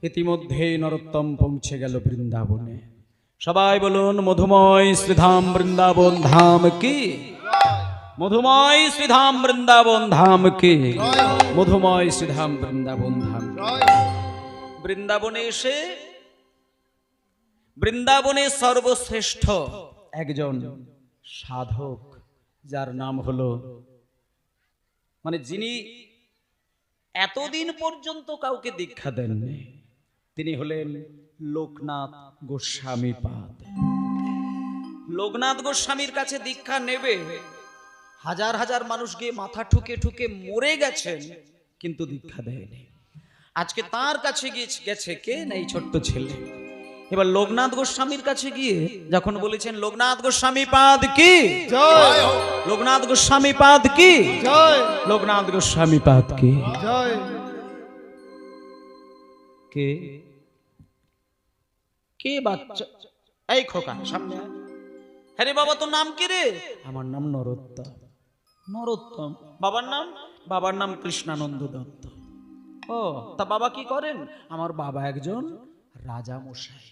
ইতিমধ্যে নরোত্তম পৌঁছে গেল বৃন্দাবনে। সবাই বলুন মধুময় শ্রীধাম বৃন্দাবন ধাম কি, মধুময় শ্রীধাম বৃন্দাবন ধাম কি, মধুময় শ্রীধাম বৃন্দাবন ধাম। বৃন্দাবনে এসে বৃন্দাবনে সর্বশ্রেষ্ঠ একজন সাধক, যার নাম হলো, মানে যিনি এতদিন পর্যন্ত কাউকে দীক্ষা দেননি, তিনি হলেন লোকনাথ গোস্বামী পাদ। লোকনাথ গোস্বামীর কাছে দীক্ষা নেবে হাজার হাজার মানুষ গিয়ে মাথা ঠুকে ঠুকে মরে গেছেন, কিন্তু দীক্ষা দেয়নি। আজকে তার কাছে গেছে কে না, এই ছোট্ট ছেলে। এবার লোকনাথ গোস্বামীর কাছে গিয়ে যখন বলেছেন লোকনাথ গোস্বামী পাদ কি জয়, লোকনাথ গোস্বামী পাদ কি জয়, লোকনাথ গোস্বামী পাদ কি জয়, কে কে বাচ্চা, এই খোকা সামনে, হ্যাঁ রে বাবা তোর নাম কি রে? আমার নাম নরোত্তম। নরোত্তম, বাবার নাম? বাবার নাম কৃষ্ণানন্দ দত্ত। ও তা বাবা কি করেন? আমার বাবা একজন রাজা মশাই।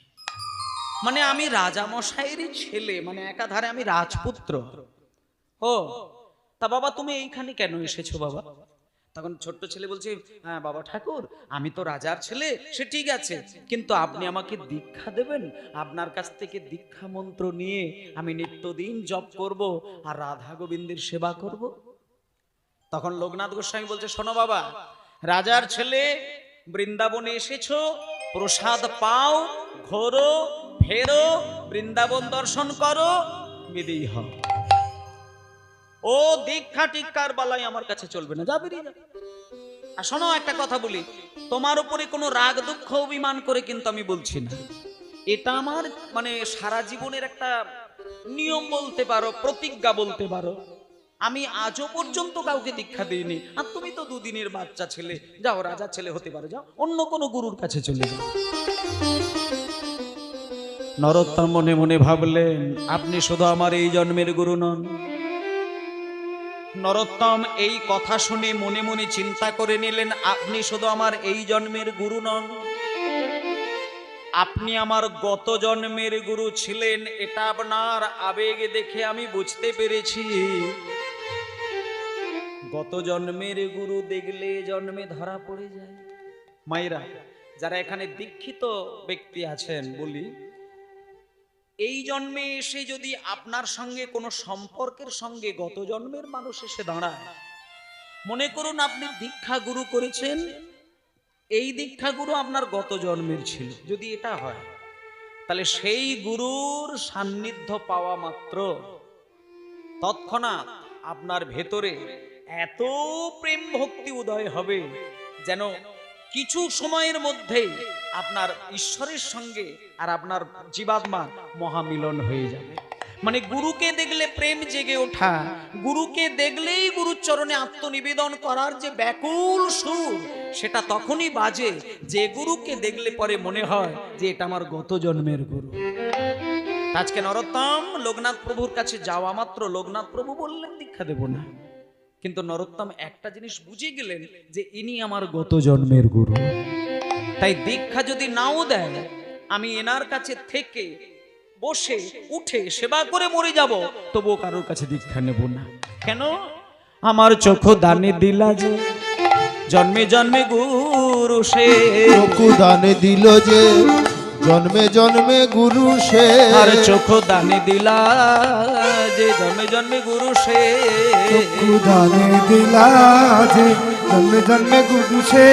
মানে আমি রাজা মশাইয়েরই ছেলে, মানে একাধারে আমি রাজপুত্র। ও তা বাবা তুমি এইখানে কেন এসেছো বাবা? তখন ছোট্ট ছেলে বলছে, হ্যাঁ বাবা ঠাকুর, আমি তো রাজার ছেলে, সে ঠিক আছে, কিন্তু আপনি আমাকে দীক্ষা দেবেন। আপনার কাছ থেকে দীক্ষা মন্ত্র নিয়ে আমি নিত্যদিন জপ করব আর রাধা গোবিন্দের সেবা করব। তখন লোকনাথ গোস্বামী বলছে, শোনো বাবা, রাজার ছেলে, বৃন্দাবনে এসেছো, প্রসাদ পাও, ঘোরো, ফেরো, বৃন্দাবন দর্শন করো, বিদেয়ী হও। ও দীক্ষা টিক্ষার বালাই আমার কাছে চলবে না, যাবে। আর শোনো একটা কথা বলি, তোমার উপরে কোনো রাগ দুঃখ অভিমান করে কিন্তু আমি বলছি না, এটা আমার মানে সারা জীবনের একটা নিয়ম বলতে পারো, প্রতিজ্ঞা বলতে পারো। আমি আজও পর্যন্ত কাউকে দীক্ষা দিইনি। আর তুমি তো দুদিনের বাচ্চা ছেলে, যাও রাজা ছেলে হতে পারো, যাও অন্য কোনো গুরুর কাছে চলে যাও। নরোত্তম মনে মনে ভাবলেন, আপনি শুধু আমার এই জন্মের গুরু নন। নরোত্তম এই কথা শুনে মনে মনে চিন্তা করে নিলেন, আপনি শুধু আমার এই জন্মের গুরু নন, আপনি আমার গত জন্মের গুরু ছিলেন। এটা আপনার আবেগে দেখে আমি বুঝতে পেরেছি। গত জন্মের গুরু দেখলে জন্মে ধরা পড়ে যায়। মায়েরা যারা এখানে দীক্ষিত ব্যক্তি আছেন, বলি, এই জন্মে এসে যদি আপনার সঙ্গে কোনো সম্পর্কের সঙ্গে গত জন্মের মানুষ এসে দাঁড়ায়, মনে করুন আপনি দীক্ষা গুরু করেছেন, এই দীক্ষা গুরু আপনার গত জন্মের ছিল, যদি এটা হয়, তাহলে সেই গুরুর সান্নিধ্য পাওয়া মাত্র তৎক্ষণাৎ আপনার ভেতরে এত প্রেম ভক্তি উদয় হবে, যেন কিছু সময়ের মধ্যেই আপনার ঈশ্বরের সঙ্গে আর আপনার জীবাত্মার মহামিলন হয়ে যাবে। মানে গুরুকে দেখলে প্রেম জেগে ওঠা, গুরুকে দেখলেই গুরুর চরণে আত্মনিবেদন করার যে ব্যাকুল সুর, সেটা তখনই বাজে যে গুরুকে দেখলে পরে মনে হয় যে এটা আমার গত জন্মের গুরু। আজকে নরোত্তম লোকনাথ প্রভুর কাছে যাওয়া মাত্র লোকনাথ প্রভু বললেন দীক্ষা দেব না, কিন্তু নরোত্তম একটা জিনিস বুঝে গেলেন যে ইনি আমার গত জন্মের গুরু। তাই দীক্ষা যদি নাও দেয়, আমি এনার কাছে থেকে বসে উঠে সেবা করে মরে যাব, তবুও কারোর কাছে দীক্ষা নেব না। কেন? আমার চোখ দানে দিলা যে, জন্মে জন্মে গুরু সে, চোখ দানে দিল যে, জন্মে জন্মে গুরু সে, আর চোখ দানে দিলা যে, জন্মে জন্মে গুরু সে, চোখ দানে দিলা যে, জন্মে জন্মে গুরু সে।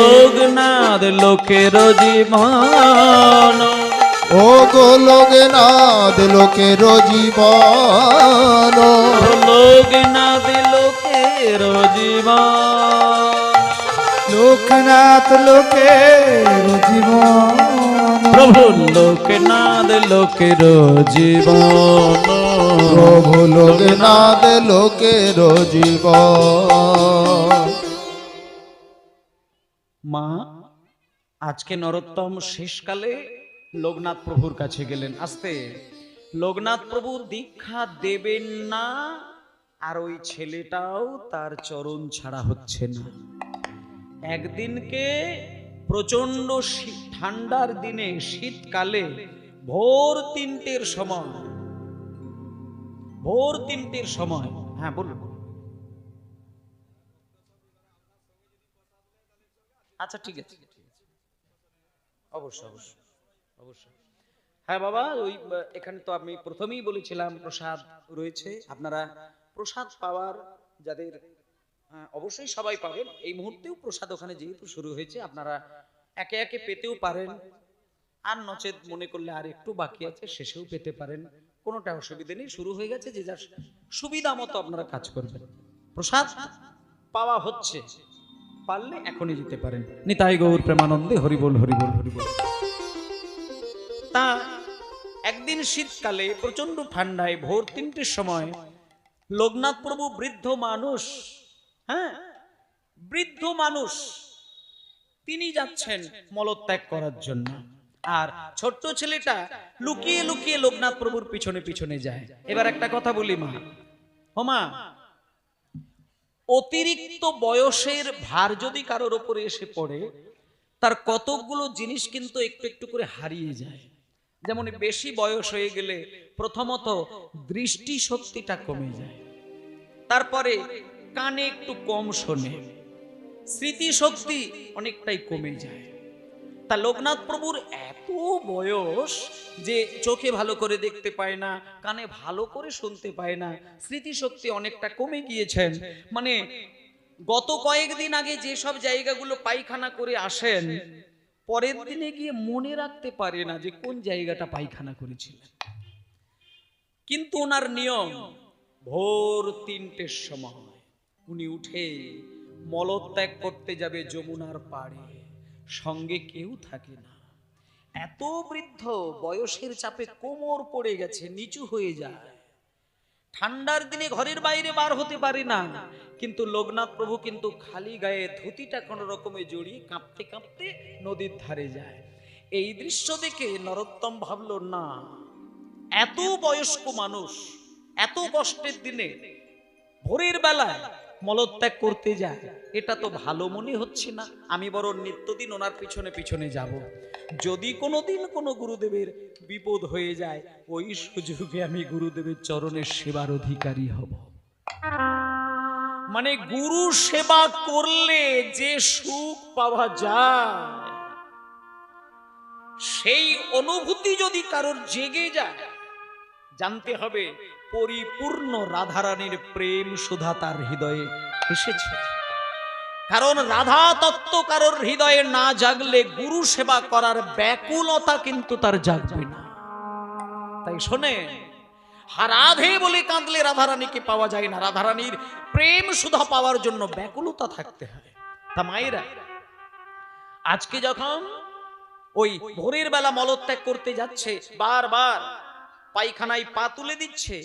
লোকনাথ লোকের জীবন, ও গো লোকনাথ লোকের জীবন, লোকনাথ লোকের জীবন, লোকনাথ লোকের জীবন, প্রভু লোকনাথ লোকের জীবন, প্রভু লোকনাথ লোকের জীবন। মা আজকে নরোত্তম শেষকালে লোকনাথ প্রভুর কাছে গেলেন। আসতে লোকনাথ প্রভু দীক্ষা দেবেন না, আর ওই ছেলেটাও তার চরণ ছাড়া হচ্ছে না। একদিনকে প্রচন্ড ঠান্ডার দিনে শীতকালে ভোর 3টের সময়, ভোর 3টের সময়, হ্যাঁ বলুন। আচ্ছা ঠিক আছে, অবশ্যই অবশ্যই অবশ্যই। হ্যাঁ বাবা, ওই এখানে তো আমি প্রথমেই বলেছিলাম প্রসাদ রয়েছে, আপনারা প্রসাদ পাওয়ার যাদের অবশ্যই সবাই পাবেন। এই মুহূর্তেও প্রসাদ ওখানে যেহেতু শুরু হয়েছে, আপনারা একে একে পেতেও পারেন, আর নচেত মনে করলে আর একটু বাকি আছে শেষেও পেতে পারেন, কোনোটা অসুবিধা নেই। শুরু হয়ে গেছে, যে যার সুবিধা মতো আপনারা কাজ করবেন। প্রসাদ পাওয়া হচ্ছে, পারলে এখনই যেতে পারেন। নিতাই গৌর প্রেমানন্দে হরিবোল হরিবোল হরিবোল। তা একদিন শীতকালে প্রচন্ড ঠান্ডায় ভোর 3টের সময় লোকনাথ প্রভু বৃদ্ধ মানুষ, হ্যাঁ বৃদ্ধ মানুষ, তিনি যাচ্ছেন মলত্যাগ করার জন্য, আর ছোট্ট ছেলেটা লুকিয়ে লুকিয়ে লোকনাথ প্রভুর পিছনে পিছনে যায়। এবার একটা কথা বলি মা, ও মা, অতিরিক্ত বয়সের ভার যদি কারোর উপরে এসে পড়ে, তার কতকগুলো জিনিস কিন্তু একটু একটু করে হারিয়ে যায়। যেমন বেশি বয়স হয়ে গেলে প্রথমত দৃষ্টি শক্তিটা কমে যায়, তারপরে কানে একটু কম শোনে, স্মৃতি শক্তি অনেকটাই কমে যায়। তা লোকনাথ প্রভুর এত বয়স যে চোখে ভালো করে দেখতে পায় না, কানে ভালো করে শুনতে পায় না, স্মৃতিশক্তি অনেকটা কমে গিয়েছেন। মানে গত কয়েকদিন আগে যে সব জায়গাগুলো পায়খানা করে আসেন, পরের দিনে গিয়ে মনে রাখতে পারে না যে কোন জায়গাটা পায়খানা করেছিলেন। কিন্তু ওনার নিয়ম, ভোর 3টের সময় উনি উঠে মলত্যাগ করতে যাবে যমুনার পাড়ে, সঙ্গে কেউ থাকে না। এত বৃদ্ধ, বয়সের চাপে কোমর পড়ে গেছে, নিচু হয়ে যায়, ঠান্ডার দিনে ঘরের বাইরে বার হতে পারে না। কিন্তু লোকনাথ প্রভু কিন্তু খালি গায়ে ধুতিটা কোন রকমে জড়িয়ে কাঁপতে কাঁপতে নদীর ধারে যায়। এই দৃশ্য দেখে নরোত্তম ভাবলো, না, এত বয়স্ক মানুষ এত কষ্টের দিনে ভোরের বেলায় মলত্যাগ করতে যায়, এটা তো ভালো মনে হচ্ছে না। আমি বরং নিত্যদিন ওনার পিছনে পিছনে যাব, যদি কোনোদিন কোনো গুরুদেবের বিপদ হয়ে যায়, ওই সুযোগে আমি গুরুদেবের চরণের সেবার অধিকারী হব। মানে গুরু সেবা করলে যে সুখ পাওয়া যায়, সেই অনুভূতি যদি কারোর জেগে যায়, জানতে হবে পরিপূর্ণ রাধারানীর প্রেম সুধা তার হৃদয়ে এসেছে। কারণ রাধা তত্ত্ব কারোর হৃদয়ে না জাগলে গুরু সেবা করার ব্যাকুলতা কিন্তু তার জাগবে না। তাই শোনে, রাধে বলে কাঁদলে রাধারানীকে পাওয়া যায় না, রাধারানীর প্রেম সুধা পাওয়ার জন্য ব্যাকুলতা থাকতে হয়। তা মায়েরা, আজকে যখন ওই ভোরের বেলা মলত্যাগ করতে যাচ্ছে, বারবার পায়খানায় পা তুলে দিচ্ছে,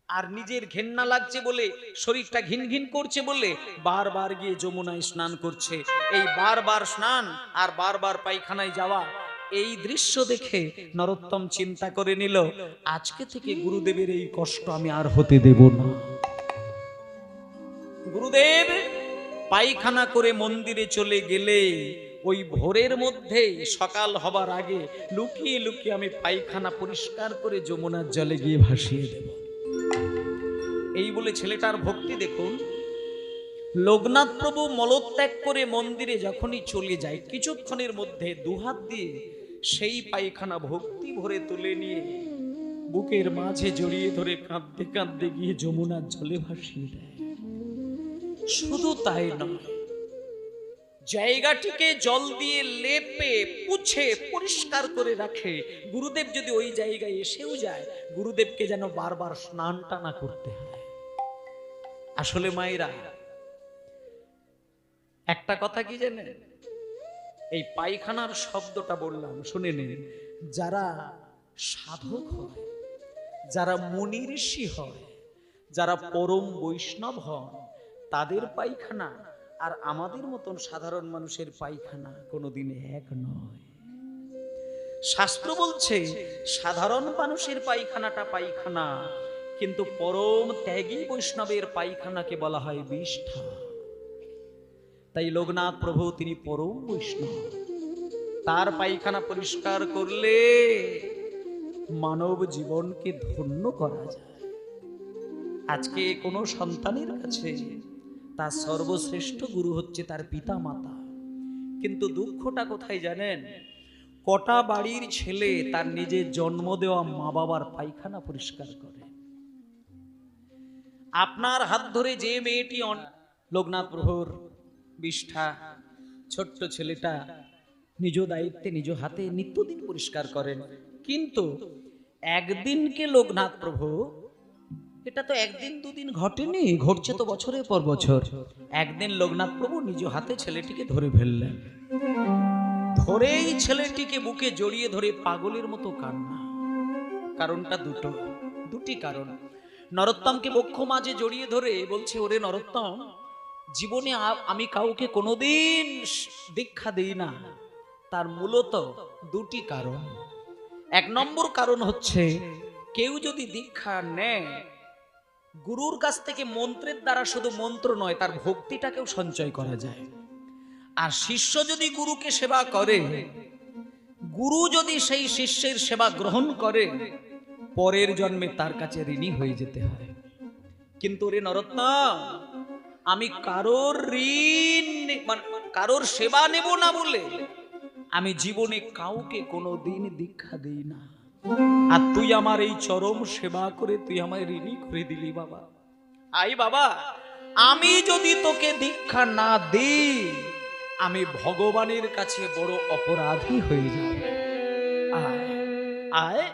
আর নিজের ঘেন্না লাগছে বলে, শরীরটা ঘিন ঘিন করছে বলে বারবার গিয়ে যমুনায় স্নান করছে। এই বারবার স্নান আর বারবার পায়খানায় যাওয়া, এই দৃশ্য দেখে নরোত্তম চিন্তা করে নিল, আজকে থেকে গুরুদেবের এই কষ্ট আমি আর হতে দেব না। গুরুদেব পায়খানা করে মন্দিরে চলে গেলে ওই ভোরের মধ্যে সকাল হবার আগে লুকিয়ে লুকিয়ে আমি পায়খানা পরিষ্কার করে যমুনার জলে গিয়ে ভাসিয়ে দেব। এই বলে ছেলেটার ভক্তি দেখুন। লোকনাথ প্রভু মলত্যাগ করে মন্দিরে যখনই চলে যায়, কিছুক্ষণের মধ্যে দুহাত দিয়ে সেই পায়খানা ভক্তি ভরে তুলে নিয়ে বুকের মাঝে জড়িয়ে ধরে কাঁদতে কাঁদতে গিয়ে যমুনার জলে ভাসিয়ে দেয়। শুধু তাই নয়, জায়গাটিকে জল দিয়ে লেপে পুছে পরিষ্কার করে রাখে। গুরুদেব যদি ওই জায়গায় এসেও যায়, গুরুদেবকে যেন বারবার স্নান টানা করতে হয়। আসলে মায়েরা, একটা কথা কি জানেন, এই পায়খানার শব্দটা বললাম, শুনে নিন। যারা সাধক হয়, যারা মুনি ঋষি হয়, যারা পরম বৈষ্ণব হন, তাদের পায়খানা আর আমাদের মতন সাধারণ মানুষের পায়খানা কোনোদিন এক নয়। শাস্ত্র বলছে সাধারণ মানুষের পায়খানাটা পায়খানা, কিন্তু পরম ত্যাগী বৈষ্ণবের পায়খানাকে বলা হয় বিষ্ঠা। তাই লোকনাথ প্রভু তিনি পরম বৈষ্ণব, তার পায়খানা পরিষ্কার করলে মানব জীবনকে ধন্য করা যায়। আজকে কোনো সন্তানের কাছে তার সর্বশ্রেষ্ঠ গুরু হচ্ছে তার পিতা মাতা, কিন্তু দুঃখটা কোথায় জানেন? কটা বাড়ির ছেলে তার নিজের জন্ম দেওয়া মা বাবার পায়খানা পরিষ্কার করে। আপনার হাত ধরে যে মেয়েটি লোকনাথ প্রভুর বিষ্ঠা ছোট্ট ছেলেটা নিজ দায়িত্বে নিজ হাতে নিত্যদিন পরিষ্কার করেন, কিন্তু একদিনকে লোকনাথ প্রভু, এটা তো একদিন দুদিন ঘটেনি, ঘটছে তো বছরের পর বছর। একদিন লোকনাথ প্রভু নিজ হাতে ছেলেটিকে ধরে ফেললেন, ধরেই ছেলেটিকে বুকে জড়িয়ে ধরে পাগলের মতো কান্না। কারণটা দুটি কারণ। নরোত্তমকে বক্ষ মাঝে জড়িয়ে ধরে বলছে, ওরে নরোত্তম, জীবনে আমি কাউকে কোনোদিন দীক্ষা দিই না। তার মূলত দুটি কারণ। এক নম্বর কারণ হচ্ছে, কেউ যদি দীক্ষা নেয়, গুরুর কাছ থেকে মন্ত্রের দ্বারা শুধু মন্ত্র নয়, তার ভক্তিটাকেও সঞ্চয় করা যায়। আর শিষ্য যদি গুরুকে সেবা করে, গুরু যদি সেই শিষ্যের সেবা গ্রহণ করে, পরের জন্মে তার কাছে ঋণী হয়ে যেতে হয়। কিন্তু রে নরোত্তম, আমি কারোর ঋণ, কারোর সেবা নেব না বলে আমি জীবনে কাউকে কোনোদিন দীক্ষা দিই না। আর তুই আমার এই চরম সেবা করে তুই আমায় ঋণী করে দিলি বাবা। আই বাবা, আমি যদি তোকে দীক্ষা না দিই, আমি ভগবানের কাছে বড় অপরাধী হয়ে যাব। আয়,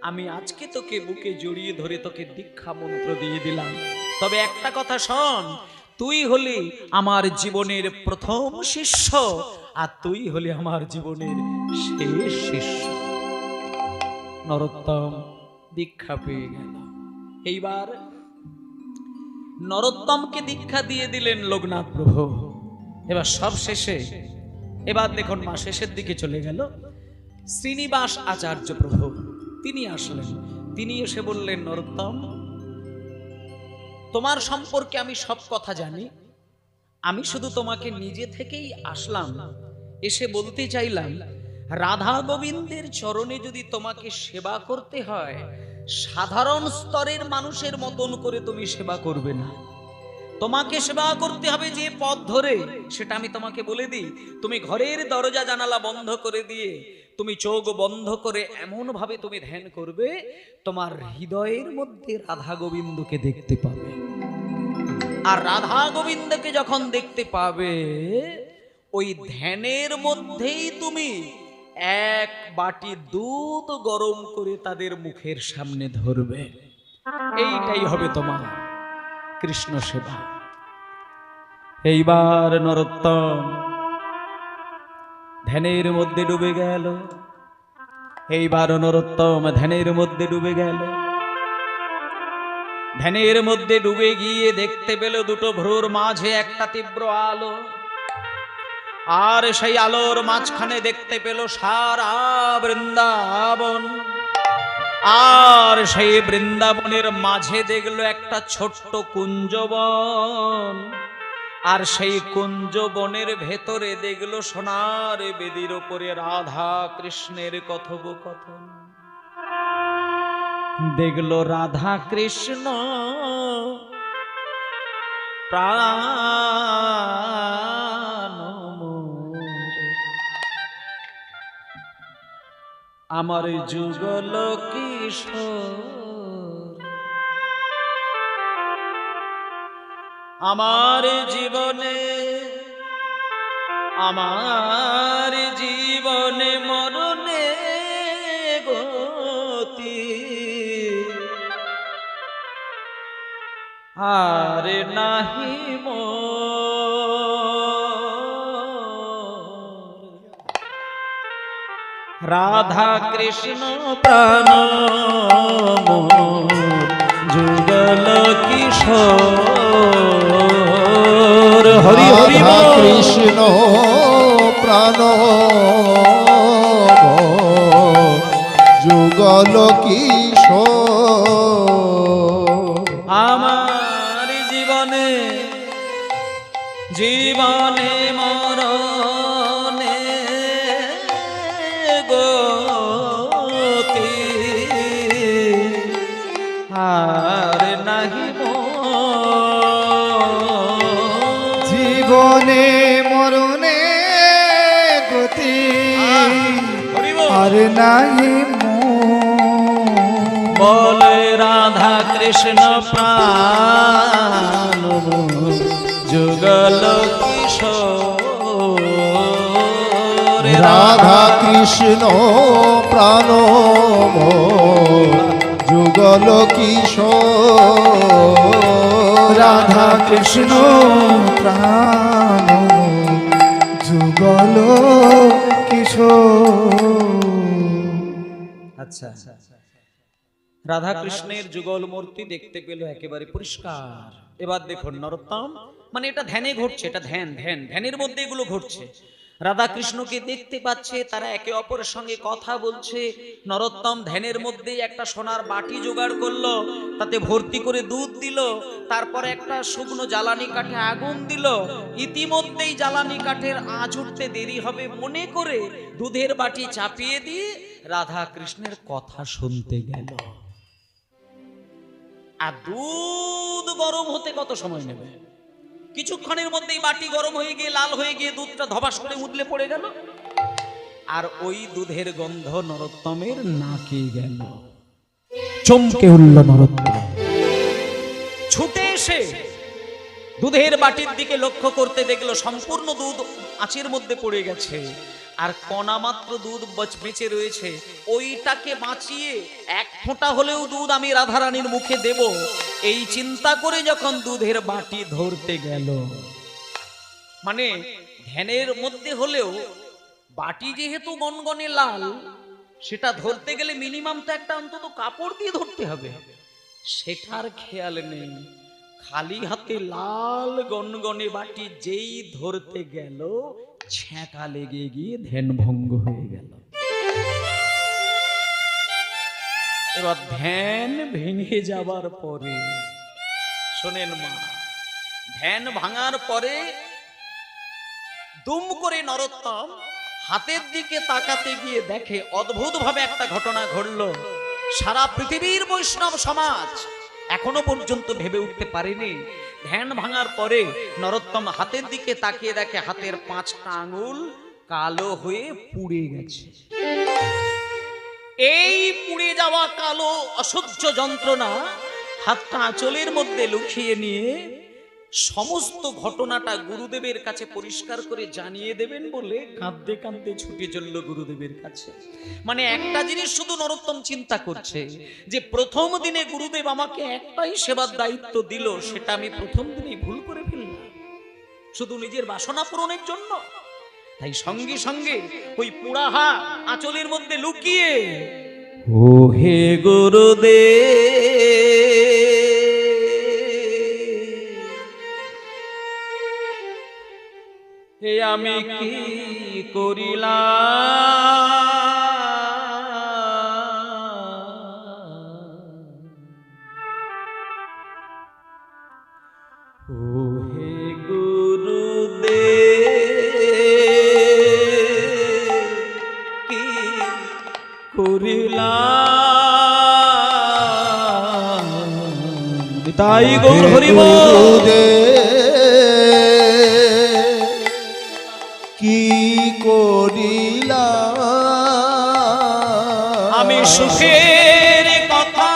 আমি আজকে তোকে বুকে জড়িয়ে ধরে তোকে দীক্ষা মন্ত্র দিয়ে দিলাম। তবে একটা কথা শোন, তুই হলি আমার জীবনের প্রথম শিষ্য, আর তুই হলি আমার জীবনের শেষ শিষ্য। নরোত্তম দীক্ষা পেয়ে গেল। এইবার নরোত্তমকে দীক্ষা দিয়ে দিলেন লোকনাথ প্রভু। এবার সব শেষে, এবার দেখুন মা শেষের দিকে চলে গেল। শ্রীনিবাস আচার্য প্রভু তিনি আসলেন। তিনি এসে বললেন, নরোত্তম, তোমার সম্পর্কে আমি সব কথা জানি। আমি শুধু তোমাকে নিজে থেকেই আসলাম, এসে বলতে চাইলাম, রাধা গোবিন্দের চরণে যদি তোমাকে সেবা করতে হয়, সাধারণ স্তরের মানুষের মতন করে তুমি সেবা করবে না। তোমাকে সেবা করতে হবে যে পথ ধরে, সেটা আমি তোমাকে বলে দিই। তুমি ঘরের দরজা জানালা বন্ধ করে দিয়ে, তুমি চোখ বন্ধ করে এমন ভাবে তুমি ধ্যান করবে, তোমার হৃদয়ের মধ্যে রাধা গোবিন্দকে দেখতে পাবে। আর রাধা গোবিন্দকে যখন দেখতে পাবে, ওই ধ্যানের মধ্যেই তুমি এক বাটি দুধ গরম করে তাদের মুখের সামনে ধরবে। এইটাই হবে তোমার কৃষ্ণ সেবা। এইবার নরোত্তম ধ্যানের মধ্যে ডুবে গেল। এইবার নরোত্তম ধ্যানের মধ্যে ডুবে গেল। ধ্যানের মধ্যে ডুবে গিয়ে দেখতে পেল দুটো ভ্রুর মাঝে একটা তীব্র আলো, আর সেই আলোর মাঝখানে দেখতে পেল সারা বৃন্দাবন, আর সেই বৃন্দাবনের মাঝে দেখলো একটা ছোট্ট কুঞ্জবন, আর সেই কুঞ্জবনের ভেতরে দেখলো সোনার বেদির উপরে রাধা কৃষ্ণের কথোপকথন। দেখলো রাধা কৃষ্ণ প্রাণ আমার যুগল কিশোর, আমার জীবনে মরণে গতি, আর নাহি রাধা কৃষ্ণ প্রাণ যুগল কিশোর। হরি হরি কৃষ্ণ প্রাণ যুগল কিশোর। আমার জীবনে মরণে আর নাহি বলে রাধা কৃষ্ণ প্রাণ যুগল কিশোর। রাধা কৃষ্ণ প্রাণ যুগল কিশোর। রাধা কৃষ্ণ প্রাণ যুগল কিশোর। আচ্ছা, রাধা কৃষ্ণের যুগল মূর্তি দেখতে পেল একেবারে পরিষ্কার। এবার দেখুন নরোত্তম, মানে এটা ধ্যানে ঘটছে, এটা ধ্যানের মধ্যে এগুলো ঘটছে। রাধা কৃষ্ণকে দেখতে পাচ্ছে, তারা একে অপরের সঙ্গে কথা বলছে। নরোত্তম ধ্যানের মধ্যেই একটা সোনার বাটি জোগাড় করলো, তাতে ভর্তি করে দুধ দিল, তারপরে একটা শুকনো জ্বালানি কাঠে আগুন দিল। ইতিমধ্যেই জ্বালানি কাঠের আঁচ উঠতে দেরি হবে মনে করে দুধের বাটি চাপিয়ে দিয়ে রাধা কৃষ্ণের কথা শুনতে গেল। আর দুধ গরম হতে কত সময় নেবে? কিছুক্ষণের মধ্যেই বাটি গরম হয়ে গিয়ে লাল হয়ে গিয়ে দুধটা ধবাস করে উদলে পড়ে গেল। আর ওই দুধের গন্ধ নরোত্তমের নাকে গেল। চমকে উঠল নরোত্তম, ছুটে এসে দুধের বাটির দিকে লক্ষ্য করতে দেখলো সম্পূর্ণ দুধ আঁচের মধ্যে পড়ে গেছে, আর কণা মাত্র দুধ বেঁচে রয়েছে। ওইটাকে বাঁচিয়ে এক ফোঁটা হলেও দুধ আমি রাধারানীর মুখে দেব, এই চিন্তা করে যখন দুধের বাটি ধরতে গেল, মানে ধ্যানের মধ্যে হলেও বাটি যেহেতু গনগনে লাল, সেটা ধরতে গেলে মিনিমাম তো একটা অন্তত কাপড় দিয়ে ধরতে হবে, সেটার খেয়াল নেই। খালি হাতে লাল গনগনে বাটি যেই ধরতে গেল, ছ্যাঁকা লেগে গিয়ে ধ্যান ভঙ্গ হয়ে গেল। এবার ধ্যান ভেঙে যাবার পরে, শোনেন মা, ধ্যান ভাঙার পরে দুম করে নরোত্তম হাতের দিকে তাকাতে গিয়ে দেখে অদ্ভুত ভাবে একটা ঘটনা ঘটল। সারা পৃথিবীর বৈষ্ণব সমাজ এখনো পর্যন্ত ভেবে উঠতে পারেনি। ধ্যান ভাঙার পরে নরোত্তম হাতের দিকে তাকিয়ে দেখে হাতের 5টা আঙুল কালো হয়ে পুড়ে গেছে। এই পুড়ে যাওয়া কালো অসহ্য যন্ত্রণা হাতটা আঁচলের মধ্যে লুকিয়ে নিয়ে সমস্ত ঘটনাটা গুরুদেবের কাছে পরিষ্কার করে জানিয়ে দেবেন বলে কাঁদতে কাঁদতে ছুটে চলল গুরুদেবের কাছে। মানে একটা জিনিস শুধু নরোত্তম চিন্তা করছে যে প্রথম দিনে গুরুদেব আমাকে একটাই সেবার দায়িত্ব দিল, সেটা আমি প্রথম দিনেই ভুল করে ফেললাম শুধু নিজের বাসনা পূরণের জন্য। তাই সঙ্গে সঙ্গে ওই পোড়া হাত আঁচলের মধ্যে লুকিয়ে, ও হে গুরুদেব, হে আমি কি করিলাম, ও হে গুরুদেব কি করিলাম। তাই গৌর হরি বল। কি করিলা আমি সুখের কথা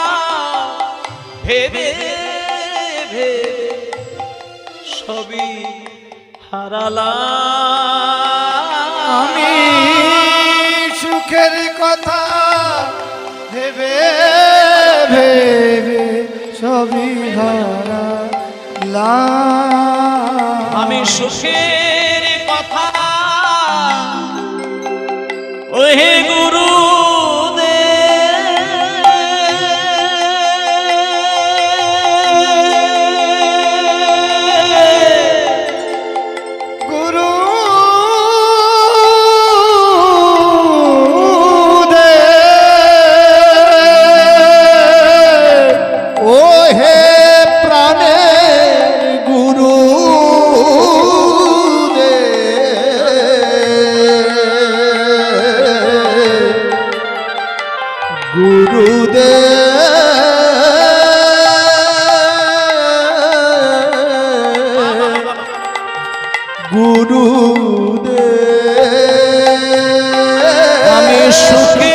ভেবে ভেবে সবই হারালাম। আমি সুখের কথা ভেবে ভেবে সবই হারালাম। আমি সুখের কথা ওহে গুরু গুরুদেব আমি সুখে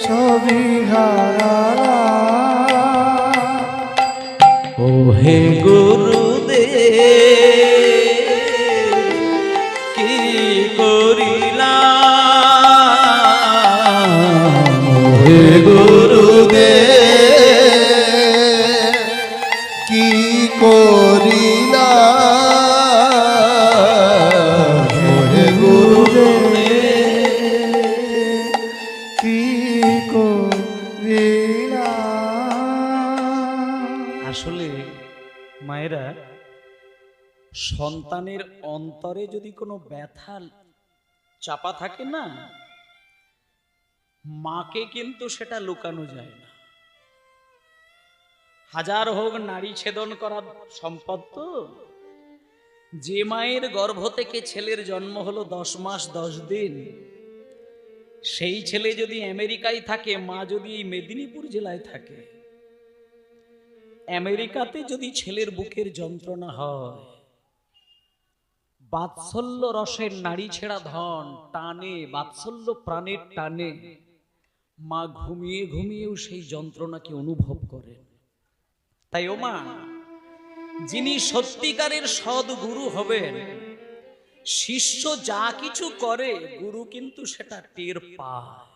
সবই হারালাম। ও হে গুরুদেব কি করিলাম, ও হে গুরুদেব কি করিলা হে গুরুদেব কি করিলাম। আসলে মায়েরা, সন্তানের অন্তরে যদি কোনো ব্যথা চাপা থাকে না, মাকে কিন্তু সেটা লুকানো যায় না। হাজার হোক নারী ছেদন করা সম্পদ তো, যে মায়ের গর্ভ থেকে ছেলের জন্ম হলো 10 মাস 10 দিন, সেই ছেলে যদি আমেরিকায় থাকে, মা যদি এই মেদিনীপুর জেলায় থাকে, আমেরিকাতে যদি ছেলের বুকের যন্ত্রণা হয়, বাৎসল্য রসের নারী ছেড়া ধন টানে, বাৎসল্য প্রাণের টানে, মা ঘুমিয়ে ঘুমিয়েও সেই যন্ত্রণাকে অনুভব করেন। তাই ও মা, যিনি সত্যিকারের সদ্গুরু হবেন, শিষ্য যা কিছু করে গুরু কিন্তু সেটা টের পায়,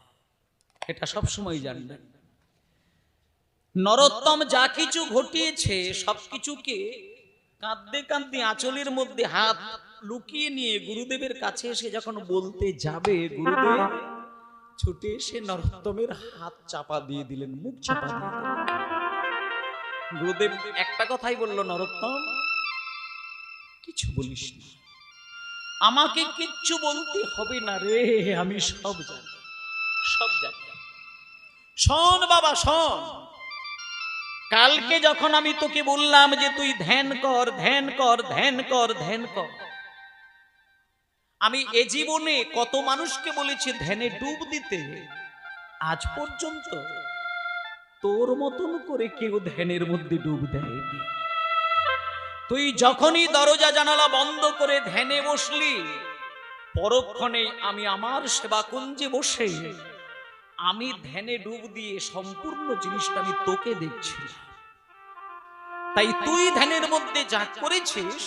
এটা সবসময় জানবেন। নরোত্তম যা কিছু ঘটিয়েছে সবকিছুকে কাঁদতে কাঁদতে আঁচলের মধ্যে হাত লুকিয়ে নিয়ে গুরুদেবের কাছে এসে যখন বলতে যাবে, গুরুদেব ছুটে এসে নরোত্তমের হাত চাপা দিয়ে দিলেন, মুখ চাপা দিয়ে দিলেন। গুরুদেব একটা কথাই বলল, নরোত্তম কিছু বলিস না, আমাকে কিচ্ছু বলতে হবে না রে, আমি সব জানি, সব জানি। শোন বাবা শোন, কালকে যখন আমি তোকে বললাম যে তুই ধ্যান কর ধ্যান কর ধ্যান কর ধ্যান কর, আমি এ জীবনে কত মানুষকে বলেছি ধ্যানে ডুব দিতে, আজ পর্যন্ত তোর মতন করে কেউ ধ্যানের মধ্যে ডুব দেয়নি। তুই যখনই দরজা জানালা বন্ধ করে ধ্যানে বসলি, পরক্ষণে আমি আমার সেবা কুঞ্জে বসে আমি ধ্যানে ডুব দিয়ে সম্পূর্ণ জিনিসটা আমি তোকে দেখছি। তাই তুই ধ্যানের মধ্যে যা করেছিস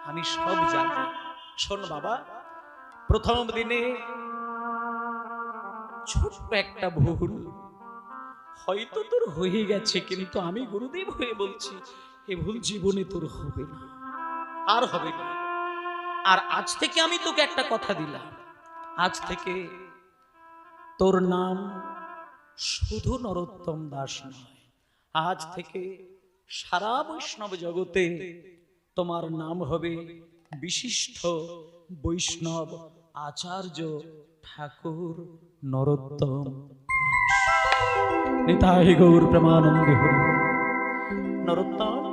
আমি সব জানি। শোন বাবা, প্রথম দিনে ছোট্ট একটা ভুল হয়তো তোর হয়ে গেছে, কিন্তু আমি গুরুদেব হয়ে বলছি এ ভুল জীবনে তোর হবে না, আর হবে না। আর আজ থেকে আমি তোকে একটা কথা দিলাম, আজ থেকে তোর নাম শুধু নরোত্তম দাস নয়, আজ থেকে সারা বৈষ্ণব জগতে তোমার নাম হবে বিশিষ্ট বৈষ্ণব আচার্য ঠাকুর নরোত্তম দাস। নিতাই গৌর প্রেমানন্দে হরি। নরোত্তম,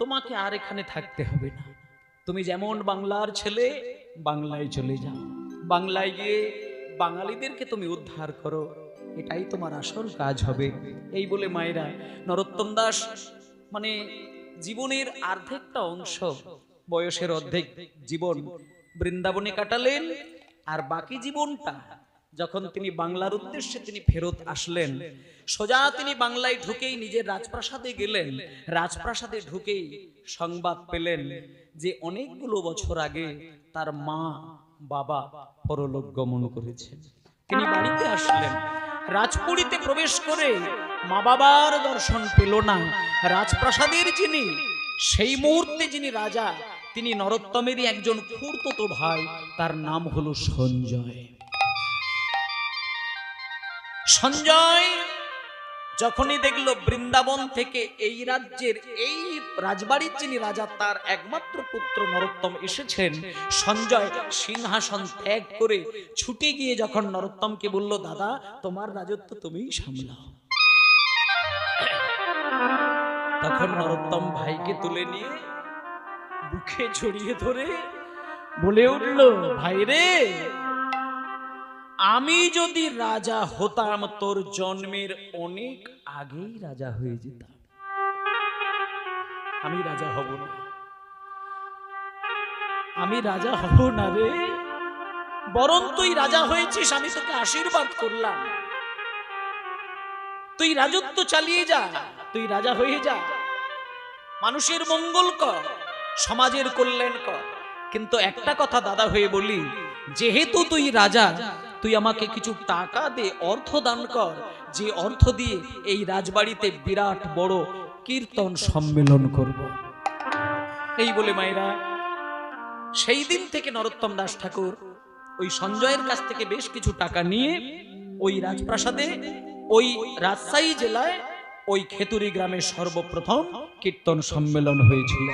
তোমাকে আর এখানে থাকতে হবে না, তুমি যেমন বাংলার ছেলে বাংলায় চলে যাও, বাংলায় গিয়ে বাঙালিদেরকে তুমি উদ্ধার করো, এটাই তোমার আসল কাজ হবে। এই বলে মায়েরা নরোত্তম দাস মানে জীবনের অর্ধেকটা অংশ, বয়সের অর্ধেক জীবন বৃন্দাবনে কাটালেন, আর বাকি জীবনটা যখন তিনি বাংলার উদ্দেশ্যে তিনি ফেরত আসলেন, সোজা তিনি বাংলায় ঢুকেই নিজের রাজপ্রাসাদে গেলেন। রাজপ্রাসাদে ঢুকেই সংবাদ পেলেন যে অনেকগুলো বছর আগে তার মা বাবা পরলোক গমন করেছেন। তিনি বাড়িতে আসলেন, রাজপুরীতে প্রবেশ করে মা বাবার দর্শন পেল না। রাজপ্রাসাদের যিনি সেই মুহূর্তে যিনি রাজা, তিনি নরোত্তমেরই একজন খুড়তুতো ভাই, তার নাম হলো সঞ্জয়। সঞ্জয় যখনই দেখলো বৃন্দাবন থেকে এই রাজ্যের এই রাজবাড়ির যিনি রাজা তার একমাত্র পুত্র নরোত্তম এসেছেন, সঞ্জয় সিংহাসন ত্যাগ করে ছুটে গিয়ে যখন নরোত্তমকে বলল, দাদা তোমার রাজত্ব তুমিই সামলাও, তখন নরোত্তম ভাইকে তুলে নিয়ে বুকে জড়িয়ে ধরে বলে উঠল, ভাই রে, আমি যদি রাজা হতাম তোর জন্মের অনেক আগেই রাজা হয়ে যেতাম, আমি রাজা হব না, আমি রাজা হব না রে। বরং তুই রাজা হয়েছিস, আমি তোকে আশীর্বাদ করলাম, তুই রাজত্ব চালিয়ে যা, তুই রাজা হয়ে যা, মানুষের মঙ্গল কর, সমাজের কল্যাণ কর। কিন্তু একটা কথা দাদা হয়ে বলি, যেহেতু তুই রাজা, তুই আমাকে কিছু টাকা দে, অর্থ দান কর, যে অর্থ দিয়ে এই রাজবাড়িতে বিরাট বড় কীর্তন সম্মেলন করব। এই বলে মায়েরা সেই দিন থেকে নরোত্তম দাস ঠাকুর ওই সঞ্জয়ের কাছ থেকে বেশ কিছু টাকা নিয়ে ওই রাজপ্রাসাদে, ওই রাজশাহী জেলায় ওই খেতুরি গ্রামে সর্বপ্রথম কীর্তন সম্মেলন হয়েছিল।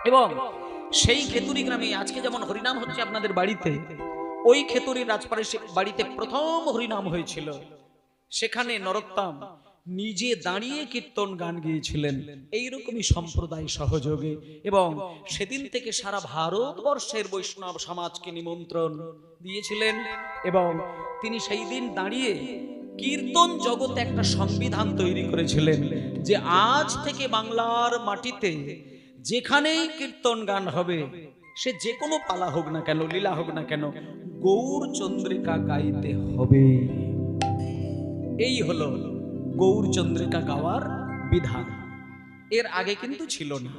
এবং সেই খেতুরি গ্রামে আজকে যেমন হরিনাম হচ্ছে আপনাদের বাড়িতে, ওই খেতুরি বাড়িতে প্রথম হরিনাম হয়েছিল। সেখানে নরোত্তম নিজে দাঁড়িয়ে কীর্তন গান গিয়েছিলেন এইরকমই সম্প্রদায় সহযোগে। এবং সেদিন থেকে সারা ভারতবর্ষের বৈষ্ণব সমাজকে নিমন্ত্রণ দিয়েছিলেন। এবং তিনি সেই দিন দাঁড়িয়ে কীর্তন জগতে একটা সংবিধান তৈরি করেছিলেন যে আজ থেকে বাংলার মাটিতে যেখানেই কীর্তন গান হবে, সে যে কোনো পালা হোক না কেন, লীলা হোক না কেন, গৌর চন্দ্রিকা গাইতে হবে। এই হলো গৌর চন্দ্রিকা গাওয়ার বিধান। এর আগে কিন্তু ছিল না।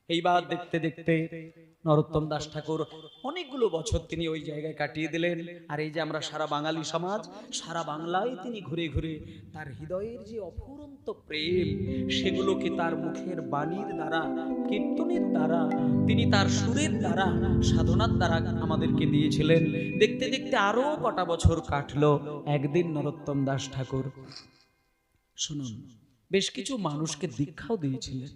এইবার দেখতে দেখতে নরোত্তম দাস ঠাকুর অনেকগুলো বছর তিনি ওই জায়গায় কাটিয়ে দিলেন। আর এই যে আমরা সারা বাঙালি সমাজ, সারা বাংলায় তিনি ঘুরে ঘুরে তার হৃদয়ের যে অফুরন্ত প্রেম, সেগুলোকে তার মুখের বাণীর দ্বারা, কীর্তনের দ্বারা, তিনি তার সুরের দ্বারা, সাধনার দ্বারা আমাদেরকে দিয়েছিলেন। দেখতে দেখতে আরো কটা বছর কাটলো। একদিন নরোত্তম দাস ঠাকুর, শুনুন, বেশ কিছু মানুষকে দীক্ষাও দিয়েছিলেন।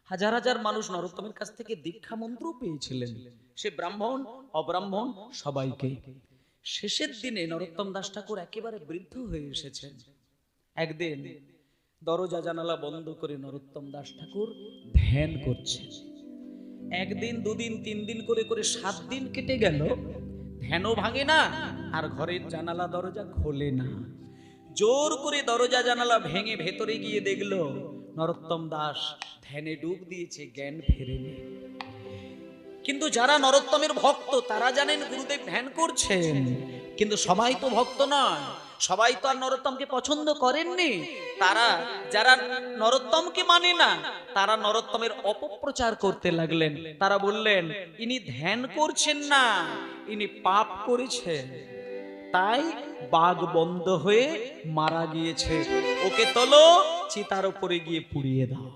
হাজার হাজার মানুষ নরোত্তমের কাছ থেকে দীক্ষা মন্ত্র পেয়েছিলেন, সে ব্রাহ্মণ অব্রাহ্মণ সবাইকে। শেষের দিনে নরোত্তম দাস ঠাকুর একেবারে বৃদ্ধ হয়ে এসেছেন। একদিন দরজা জানালা বন্ধ করে নরোত্তম দাস ঠাকুর ধ্যান করছেন। একদিন, দুদিন, 3 দিন করে করে 7 দিন কেটে গেল, ধ্যানও ভাঙে না আর ঘরের জানালা দরজা খোলে না। জোর করে দরজা জানালা ভেঙে ভেতরে গিয়ে দেখলো নরোত্তম দাস ধ্যানে ডুব দিয়েছে, জ্ঞান ফেরেনি। কিন্তু যারা নরোত্তমের ভক্ত তারা জানেন গুরুদেব ধ্যান করছেন, কিন্তু সবাই তো ভক্ত নয়, সবাই তো আর নরোত্তমকে পছন্দ করেননি। তারা যারা নরোত্তমকে মানে না, তারা নরোত্তমের অপপ্রচার করতে লাগলেন। তারা বললেন, ইনি ধ্যান করছেন না, ইনি পাপ করেছেন, তাই বাঘ বন্ধ হয়ে মারা গিয়েছে, ওকে তোলো, চিতার উপরে গিয়ে পুড়িয়ে দাও।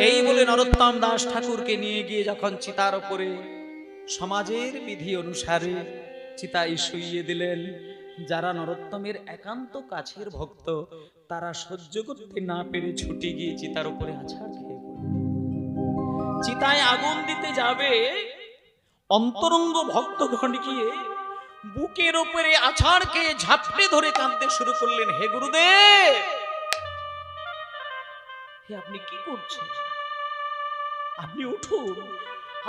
এই বলে নরোত্তম দাস ঠাকুরকে নিয়ে গিয়ে যখন চিতার উপরে সমাজের বিধি অনুসারে চিতায় শুইয়ে দিলেন, যারা নরোত্তমের একান্ত কাছের ভক্ত তারা সহ্য করতে না পেরে ছুটে গিয়ে চিতার উপরে আছাড় খেয়ে পড়ল। চিতায় আগুন দিতে যাবে, অন্তরঙ্গ ভক্তগণ গিয়ে বুকের উপরে আছাড় খেয়ে ঝাপটে ধরে কাঁদতে শুরু করলেন, হে গুরুদেব, হে আপনি কি করছেন? আপনি উঠুন,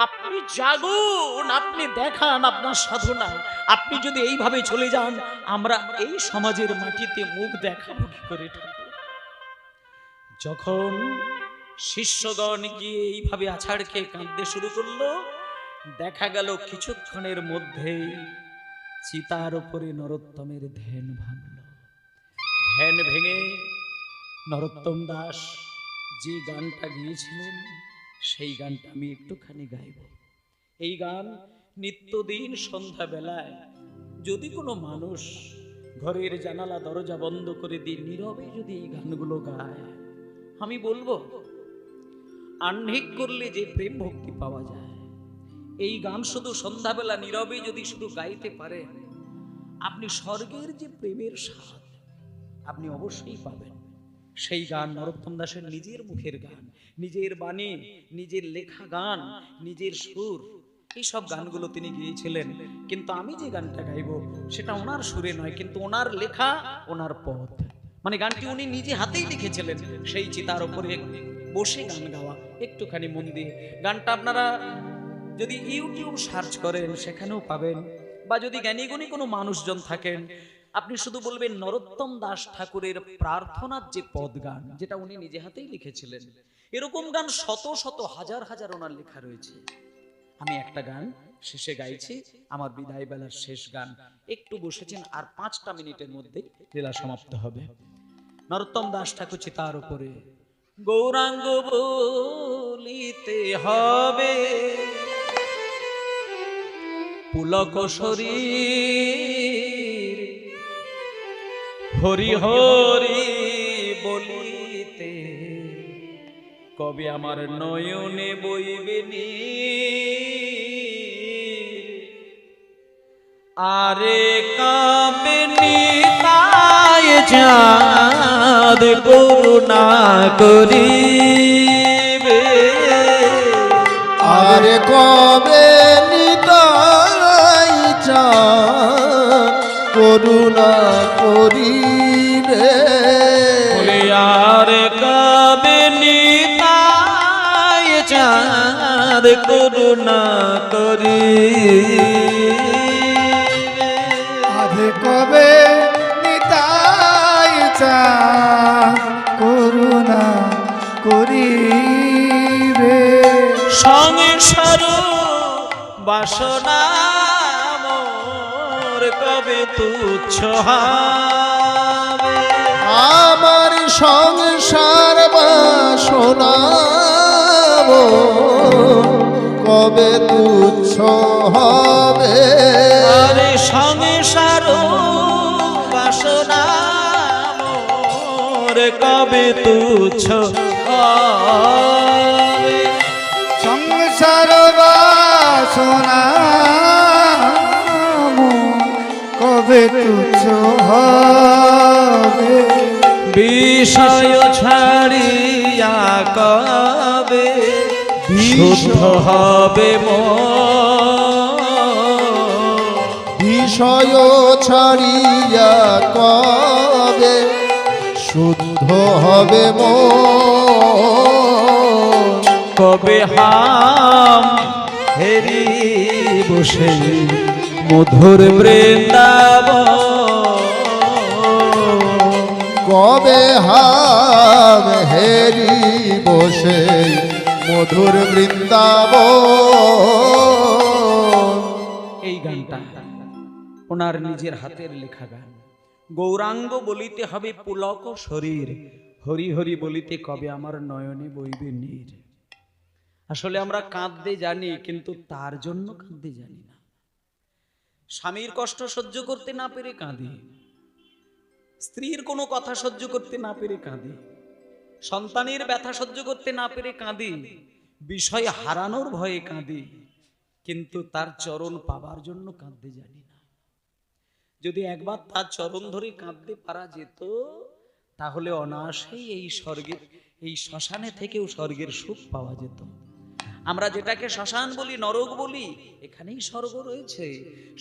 আপনি জাগুন, আপনি দেখান আপনার সাধনা। আপনি যদি এইভাবে চলে যান, আমরা এই সমাজের মাটিতে মুখ দেখাবো কি করে? যখন শিষ্যগণ গিয়ে এইভাবে আছাড় খেয়ে কাঁদতে শুরু করলো, দেখা গেল কিছুক্ষণের মধ্যেই চিতার উপরে নরোত্তমের ধ্যান ভাঙল। ধ্যান ভেঙে নরোত্তম দাস যে গানটা গিয়েছিলেন, সেই গানটা আমি একটুখানি গাইব। এই গান নিত্যদিন সন্ধ্যা বেলায় যদি কোনো মানুষ ঘরের জানালা দরজা বন্ধ করে দিয়ে নীরবে যদি এই গানগুলো গায়, আমি বলবো আহ্নিক করলে যে প্রেম ভক্তি পাওয়া যায়, এই গান শুধু সন্ধ্যাবেলা নীরবে যদি শুধু গাইতে পারে, আপনি স্বর্গের যে প্রেমের স্বাদ আপনি অবশ্যই পাবেন। সেই গান নরোত্তম দাসের নিজের মুখের গান, নিজের বাণী, নিজের লেখা গান, নিজের সুর, এই সব গানগুলো তিনি গিয়েছিলেন। কিন্তু আমি যে গানটা গাইব সেটা ওনার সুরে নয়, কিন্তু ওনার লেখা, ওনার পথ, মানে গানটি উনি নিজে হাতেই লিখেছিলেন। সেই চিতার উপরে বসে গান গাওয়া, একটুখানি মন দিয়ে গানটা আপনারা যদি ইউটিউব সার্চ করেন সেখানেও পাবেন, বা যদি জ্ঞানীগুণী কোনো মানুষজন থাকেন, আপনি শুধু বলবেন নরোত্তম দাস ঠাকুরের প্রার্থনার যে পদ গান, যেটা উনি নিজে হাতেই লিখেছিলেন, এরকম গান শত শত হাজার হাজার ওনার লেখা রয়েছে। আমি একটা গান শেষে গাইছি আমার বিদায় বেলার শেষ গান। একটু বসেছেন, আর 5টা মিনিটের মধ্যে লীলা সমাপ্ত হবে। নরোত্তম দাস ঠাকুর তার উপরে গৌরাঙ্গ বলিতে হবে, পুলক শরীর হরি হরি বলিতে কবে আমার নয়নে বইবে নীর। আরে কাঁপে নিতাই চাঁদ করুণা করিবে, আরে কবে নিতাই চাঁদ করুণা করিবে, বলে আর কবে নিতাই চাঁদ করুণা করিবে। আরে কবে নিতাই চাঁদ করুণা করিবে, সংসার বাসনা মোর কবে তুচ্ছ হবে, আমার সংসার বাসনা কবে তুচ্ছ হবে, আরে সংসার বাসনা মোর কবে তুচ্ছ হবে। সংসার বাসনা কবে তুচ্ছ হবে, বিষয় ছাড়িয়া কবে শুদ্ধ হবে মন, বিষয় ছাড়িয়া কবে শুদ্ধ হবে মন, কবে হাম হেরি বসে মধুর বৃন্দাবন, কবে হাম হেরি বসে মধুর বৃন্দাবন। এই গানটা ওনার নিজের হাতের লেখা গান। গৌরাঙ্গ বলিতে হবে পুলক শরীর, হরি হরি বলিতে কবে আমার নয়নে বইবে নীর। আসলে আমরা কাঁদতে জানি, কিন্তু তার জন্য কাঁদতে জানি না। স্বামীর কষ্ট সহ্য করতে না পেরে কাঁদি, স্ত্রীর কোনো কথা সহ্য করতে না পেরে কাঁদি, সন্তানের ব্যথা সহ্য করতে না পেরে কাঁদি, বিষয় হারানোর ভয়ে কাঁদি, কিন্তু তার চরণ পাবার জন্য কাঁদতে জানি না। যদি একবার তার চরণ ধরে কাঁদতে পারা যেত, তাহলে অনায়াসেই এই স্বর্গের, এই শ্মশানে থেকেও স্বর্গের সুখ পাওয়া যেত। আমরা যেটাকে শ্মশান বলি, নরক বলি, এখানেই স্বর্গ রয়েছে।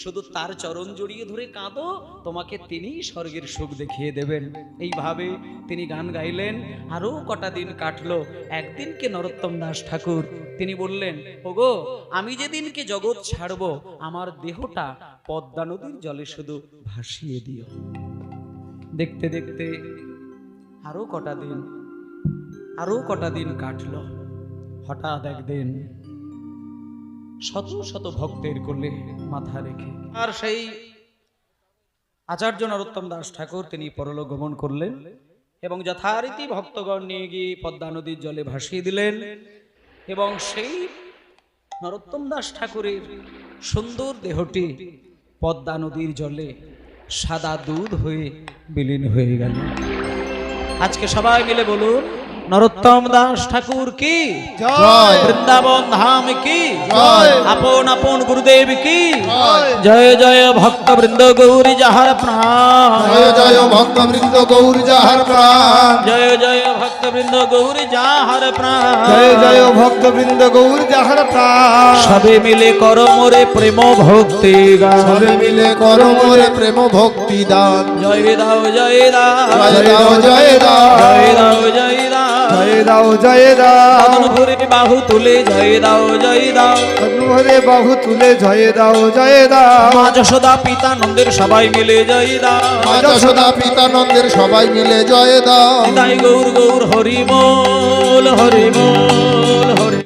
শুধু তার চরণ জড়িয়ে ধরে কাঁদো, তোমাকে তিনিই স্বর্গের সুখ দেখিয়ে দেবেন। এইভাবে তিনি গান গাইলেন। আরো কটা দিন কাটলো। একদিনকে নরোত্তম দাস ঠাকুর তিনি বললেন, ওগো, আমি যেদিনকে জগৎ ছাড়বো, আমার দেহটা পদ্মা নদীর জলে শুধু ভাসিয়ে দিও। দেখতে দেখতে আরো কটা দিন কাটলো। হঠাৎ একদিন শত শত ভক্তের কোলে মাথা রেখে আর সেই আচার্য নরোত্তম দাস ঠাকুর তিনি পরলোক গমন করলেন এবং যথারীতি ভক্তগণ নিয়ে গিয়ে পদ্মা নদীর জলে ভাসিয়ে দিলেন। এবং সেই নরোত্তম দাস ঠাকুরের সুন্দর দেহটি পদ্মা নদীর জলে সাদা দুধ হয়ে বিলীন হয়ে গেল। আজকে সবাই মিলে বলুন, নরোত্তম দাস ঠাকুর কি জয়, বৃন্দাবন ধাম কি জয়, আপন আপন গুরুদেব কি জয়, জয় জয় ভক্ত বৃন্দ গৌরী যাহার প্রাণ, জয় জয় ভক্তবৃন্দ গৌর যাহার প্রাণ, জয় জয় ভক্ত বৃন্দ গৌরী যাহার প্রাণ, জয় জয় ভক্তবৃন্দ গৌর যাহার প্রাণ। সবে মিলে কর মোরে প্রেম ভক্তি গান, সবে মিলে করো মোরে প্রেম ভক্তি দান, জয় দাও জয় দাও জয় দাও জয় দাও, জয় দাও জয় দাও, জয় দাও জয় দাও, ভরে বাহু তুলে জয় দাও জয় দাও, ভরে বাহু তুলে জয় দাও জয় দাও, মা যশোদা পিতা নন্দের সবাই মিলে জয় দাও, মা যশোদা পিতানন্দের সবাই মিলে জয় দাও, তাই গৌর গৌর হরি বল হরি বল